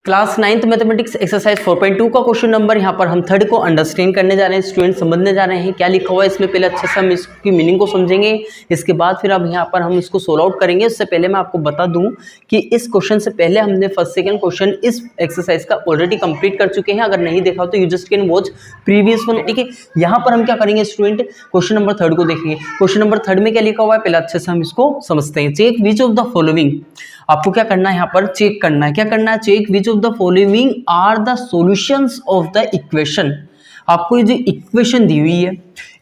Class 9th mathematics exercise 4.2 का question number यहाँ पर हम थर्ड को अंडरस्टैंड करने जा रहे हैं, स्टूडेंट समझने जा रहे हैं क्या लिखा हुआ है इसमें। पहले अच्छे से हम इसकी मीनिंग को समझेंगे, इसके बाद फिर अब यहाँ पर हम इसको सोल्व आउट करेंगे। उससे पहले मैं आपको बता दूं कि इस क्वेश्चन से पहले हमने फर्स्ट सेकंड क्वेश्चन इस एक्सरसाइज का ऑलरेडी कंप्लीट कर चुके हैं। अगर नहीं देखा हो तो you just can watch previous one. ठीक है, यहाँ पर हम क्या करेंगे स्टूडेंट, क्वेश्चन नंबर थर्ड को देखेंगे। क्वेश्चन नंबर थर्ड में क्या लिखा हुआ है पहले अच्छे से हम इसको समझते हैं। Check which of the following, आपको क्या करना है यहाँ पर चेक करना है, क्या करना है, check which of the following are the solutions of the equation. आपको ये जो इक्वेशन दी हुई है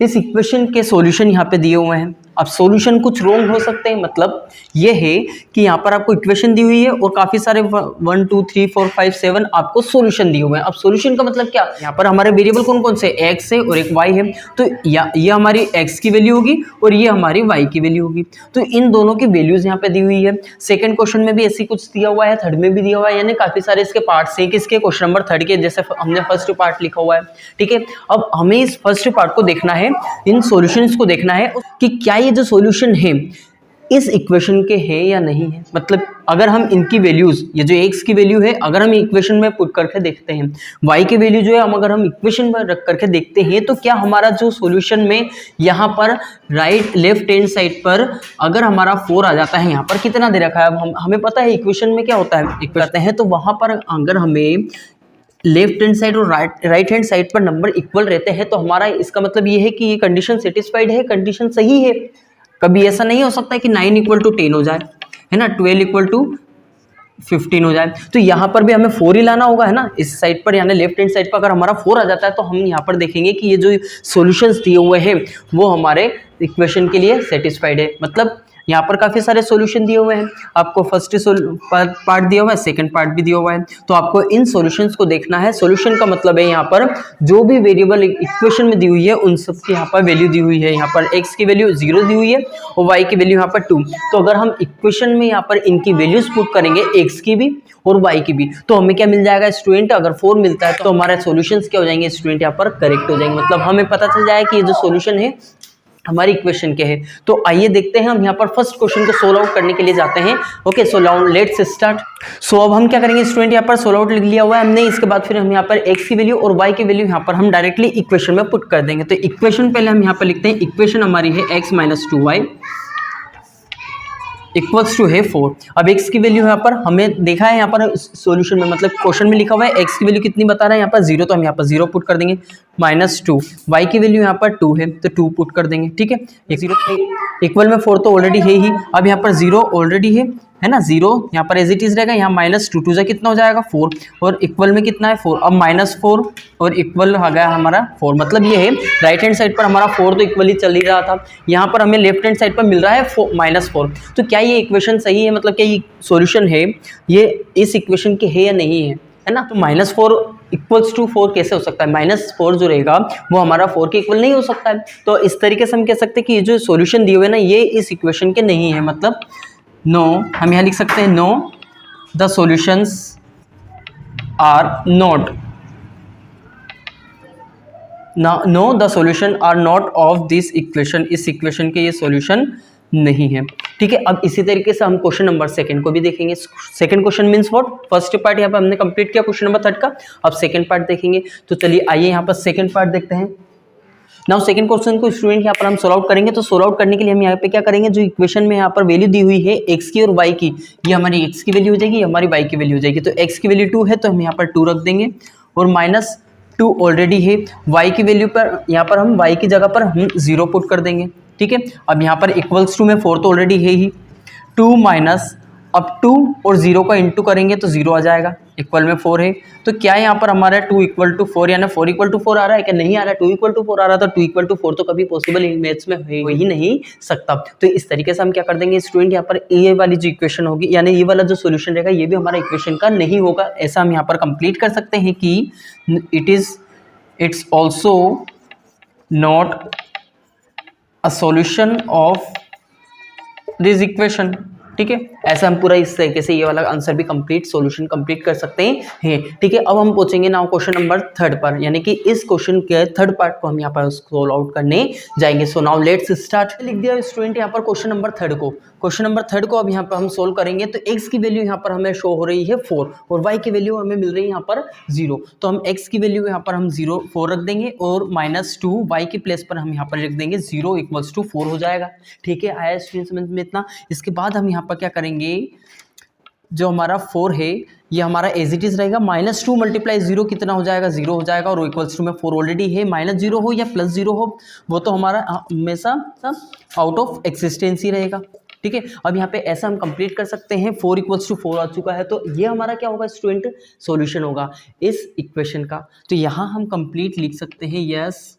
इस इक्वेशन के सॉल्यूशन यहाँ पे दिए हुए हैं। अब सॉल्यूशन कुछ रॉन्ग हो सकते हैं, मतलब ये है कि यहाँ पर आपको इक्वेशन दी हुई है और काफी सारे 1 2 3 4 5 7 आपको सॉल्यूशन दिए हुए हैं। अब सॉल्यूशन का मतलब क्या, यहाँ पर हमारे वेरिएबल कौन कौन से, x है और एक y है। तो ये हमारी x की वैल्यू होगी और ये हमारी y की वैल्यू होगी। तो इन दोनों की वैल्यूज यहाँ पे दी हुई है। सेकंड क्वेश्चन में भी ऐसी कुछ दिया हुआ है, थर्ड में भी दिया हुआ है, यानी काफी सारे इसके पार्ट्स हैं। किसके, क्वेश्चन नंबर थर्ड के, जैसे हमने फर्स्ट पार्ट लिखा हुआ है। ठीक है, अब हमें इस फर्स्ट पार्ट को देखना है, इन सॉल्यूशंस को देखना है कि क्या ये जो सॉल्यूशन है इस इक्वेशन के है या नहीं है। मतलब अगर हम इनकी वैल्यूज, ये जो x की वैल्यू है अगर हम इक्वेशन में पुट करके देखते हैं, y की वैल्यू जो है हम अगर हम इक्वेशन में रख करके देखते हैं, तो क्या हमारा जो सॉल्यूशन में यहाँ पर राइट लेफ्ट हैंड साइड पर अगर हमारा 4 आ जाता है, यहाँ पर कितना दे रखा है, अब हमें पता है इक्वेशन में क्या होता है करते हैं, तो वहां पर अगर हमें लेफ्ट हैंड साइड और राइट हैंड साइड पर नंबर इक्वल रहते हैं तो हमारा इसका मतलब ये है कि ये कंडीशन सेटिस्फाइड है, कंडीशन सही है। कभी ऐसा नहीं हो सकता है कि 9 = 10 हो जाए, है ना, 12 = 15 हो जाए। तो यहाँ पर भी हमें 4 ही लाना होगा, है ना, इस साइड पर यानी लेफ्ट हैंड साइड पर अगर हमारा 4 आ जाता है तो हम यहाँ पर देखेंगे कि ये जो सॉल्यूशंस दिए हुए हैं वो हमारे इक्वेशन के लिए सेटिस्फाइड है। मतलब यहाँ पर काफी सारे सॉल्यूशन दिए हुए हैं, आपको फर्स्ट पार्ट दिया हुआ है, सेकंड पार्ट भी दिया हुआ है, तो आपको इन सॉल्यूशंस को देखना है। सॉल्यूशन का मतलब है यहाँ पर जो भी वेरिएबल इक्वेशन में दी हुई है उन सब की यहाँ पर वैल्यू दी हुई है। यहाँ पर x की वैल्यू 0 दी हुई है और y की वैल्यू यहाँ पर 2। तो अगर हम इक्वेशन में यहाँ पर इनकी वैल्यूज पुट करेंगे x की भी और y की भी, तो हमें क्या मिल जाएगा स्टूडेंट, अगर 4 मिलता है तो हमारे सॉल्यूशंस क्या हो जाएंगे स्टूडेंट, यहाँ पर करेक्ट हो जाएंगे। मतलब हमें पता चल जाएगा कि ये जो सॉल्यूशन है हमारी इक्वेशन के है। तो आइए देखते हैं, हम यहाँ पर फर्स्ट क्वेश्चन को सोल्व आउट करने के लिए जाते हैं। Okay, so now let's start. So अब हम क्या करेंगे स्टूडेंट, यहाँ पर सोल्व आउट लिख लिया हुआ है हमने, इसके बाद फिर हम यहाँ पर x की वैल्यू और y की वैल्यू यहाँ पर हम डायरेक्टली इक्वेशन में पुट कर देंगे। तो इक्वेशन पहले हम यहाँ पर लिखते हैं, इक्वेशन हमारी है x - 2y = है 4। अब x की वैल्यू यहाँ पर हमें देखा है, यहाँ पर सॉल्यूशन में मतलब क्वेश्चन में लिखा हुआ है x की वैल्यू कितनी बता रहा है यहाँ पर 0, तो हम यहाँ पर 0 पुट कर देंगे। -2, y की वैल्यू यहाँ पर 2 है तो 2 पुट कर देंगे। ठीक है, 0 इक्वल में 4 तो ऑलरेडी है ही, अब यहाँ पर 0 ऑलरेडी है ना, 0 यहाँ पर एज इट इज रहेगा। यहाँ -2 2 कितना हो जाएगा 4 और इक्वल में कितना है 4, अब -4 और इक्वल आ गया हमारा 4। मतलब ये है राइट हैंड साइड पर हमारा 4 तो इक्वली चल ही रहा था, यहाँ पर हमें लेफ्ट हैंड साइड पर मिल रहा है -4। तो क्या ये इक्वेशन सही है, मतलब क्या ये सॉल्यूशन है ये इस इक्वेशन के है या नहीं है ना। तो -4 = 4 कैसे हो सकता है, -4 जो रहेगा वो हमारा 4 के इक्वल नहीं हो सकता है। तो इस तरीके से हम कह सकते हैं कि ये जो सॉल्यूशन दिए हुए ना ये इस इक्वेशन के नहीं है। मतलब नो, हम यहाँ लिख सकते हैं no the solutions are not, no the solution are not of this equation, इस इक्वेशन के ये सॉल्यूशन नहीं है। ठीक है, अब इसी तरीके से हम क्वेश्चन नंबर सेकंड को भी देखेंगे। Second question means what, first part यहाँ पर हमने कंप्लीट किया क्वेश्चन नंबर थर्ड का, अब सेकंड पार्ट देखेंगे। तो चलिए आइए यहाँ पर सेकंड पार्ट देखते हैं। नाउ सेकंड क्वेश्चन को स्टूडेंट यहाँ पर हम सोल्व आउट करेंगे। तो सोल्व आउट करने के लिए हम यहाँ पे क्या करेंगे, जो इक्वेशन में यहाँ पर वैल्यू दी हुई है x की और y की, ये हमारी x की वैल्यू हो जाएगी, ये हमारी y की वैल्यू हो जाएगी। तो x की वैल्यू 2 है तो हम यहाँ पर 2 रख देंगे और -2 ऑलरेडी है, y की वैल्यू पर यहाँ पर हम y की जगह पर हम 0 पुट कर देंगे। ठीक है, अब यहाँ पर = में 4 तो ऑलरेडी है ही, 2 माइनस अब 2 और 0 का इंटू करेंगे तो 0 आ जाएगा, इक्वल में 4 है। तो क्या यहाँ पर हमारा 2 = 4 यानी 4 = 4 आ रहा है क्या, नहीं आ रहा है, 2 = 4 आ रहा था। 2 = 4 तो कभी पॉसिबल मैथ्स में हो ही नहीं सकता। तो इस तरीके से हम क्या कर देंगे स्टूडेंट, यहाँ पर ये वाली जो इक्वेशन होगी यानी ये वाला जो सॉल्यूशन रहेगा ये भी हमारा इक्वेशन का नहीं होगा। ऐसा हम यहाँ पर कंप्लीट कर सकते हैं कि it's also not a solution of this equation. ठीक है, ऐसा हम पूरा इस तरीके से ये वाला आंसर भी कंप्लीट सॉल्यूशन कंप्लीट कर सकते हैं। ठीक है, अब हम पहुंचेंगे नाउ क्वेश्चन नंबर थर्ड पर, यानी कि इस क्वेश्चन के थर्ड पार्ट को हम यहाँ पर सोल्व आउट करने जाएंगे। सो नाउ लेट्स स्टार्ट। लिख दिया स्टूडेंट यहाँ पर क्वेश्चन नंबर थर्ड को। क्वेश्चन नंबर थर्ड को अब यहाँ पर हम सोल्व करेंगे। तो x की वैल्यू यहाँ पर हमें शो हो रही है 4 और y की वैल्यू हमें मिल रही है यहाँ पर 0। तो हम x की वैल्यू यहाँ पर हम 4 रख देंगे और -2 y के प्लेस पर हम यहाँ पर रख देंगे 0 = 4 हो जाएगा। ठीक है, आया स्टूडेंट समझ में इतना। इसके बाद हम यहाँ पर क्या करेंगे, जो हमारा 4 है ये हमारा एज इट इज रहेगा। -2 × 0 कितना हो जाएगा, 0 हो जाएगा। और इक्वल्स टू में 4 ऑलरेडी है, -0 हो या +0 हो वो तो हमारा हमेशा आउट ऑफ एक्सिस्टेंस ही रहेगा। ठीक है, अब यहाँ पे ऐसा हम कंप्लीट कर सकते हैं। 4 = 4 आ चुका है, तो ये हमारा क्या होगा स्टूडेंट, सॉल्यूशन होगा इस इक्वेशन का। तो यहाँ हम कंप्लीट लिख सकते हैं यस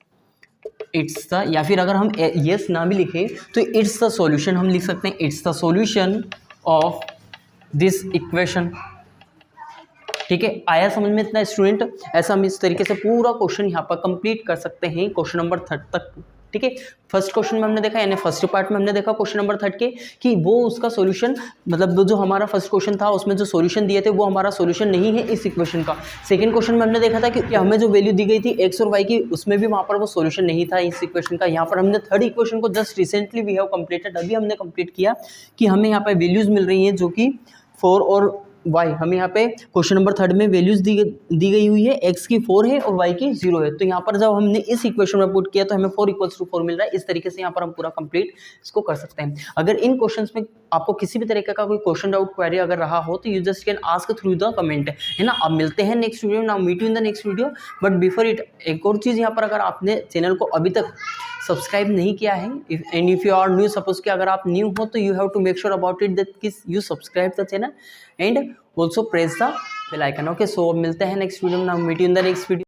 इट्स द, या फिर अगर हम यस ना भी लिखें तो इट्स द सॉल्यूशन हम लिख सकते हैं, it's the solution of this equation. ठीक है, आया समझ में इतना स्टूडेंट। ऐसा हम इस तरीके से पूरा क्वेश्चन यहाँ पर कंप्लीट कर सकते हैं क्वेश्चन नंबर 3 तक। ठीक है, फर्स्ट क्वेश्चन में हमने देखा, यानी फर्स्ट पार्ट में हमने देखा क्वेश्चन नंबर 3 के कि वो उसका सॉल्यूशन, मतलब जो हमारा फर्स्ट क्वेश्चन था उसमें जो सॉल्यूशन दिए थे वो हमारा सॉल्यूशन नहीं है इस इक्वेशन का। सेकंड क्वेश्चन में हमने देखा था कि हमें जो वैल्यू दी गई थी x और y की, उसमें भी वहाँ पर वो सॉल्यूशन नहीं था इस इक्वेशन का। यहाँ पर हमने थर्ड इक्वेशन को just recently we have completed, अभी हमने कंप्लीट किया कि हमें यहाँ पर वैल्यूज मिल रही हैं जो कि 4 और y, हमें यहाँ पे क्वेश्चन नंबर 3 में वैल्यूज दी गई हुई है, x की 4 है और y की 0 है। तो यहाँ पर जब हमने इस इक्वेशन में पुट किया तो हमें 4 = 4 मिल रहा है। इस तरीके से यहाँ पर हम पूरा कंप्लीट इसको कर सकते हैं। अगर इन क्वेश्चंस में आपको किसी भी तरीके का कोई क्वेश्चन डाउट क्वेरी अगर रहा हो तो you just can ask through the comment, है ना। अब मिलते हैं next video, now meet you in the next video. But before it एक और चीज़ यहाँ पर, अगर आपने चैनल को अभी तक सब्सक्राइब नहीं किया है and if you are new, suppose कि अगर आप न्यू हो तो you have to make sure about it that you subscribe the channel and also press the bell icon. Okay, so मिलते हैं नेक्स्ट वीडियो में, now meet you in the next video.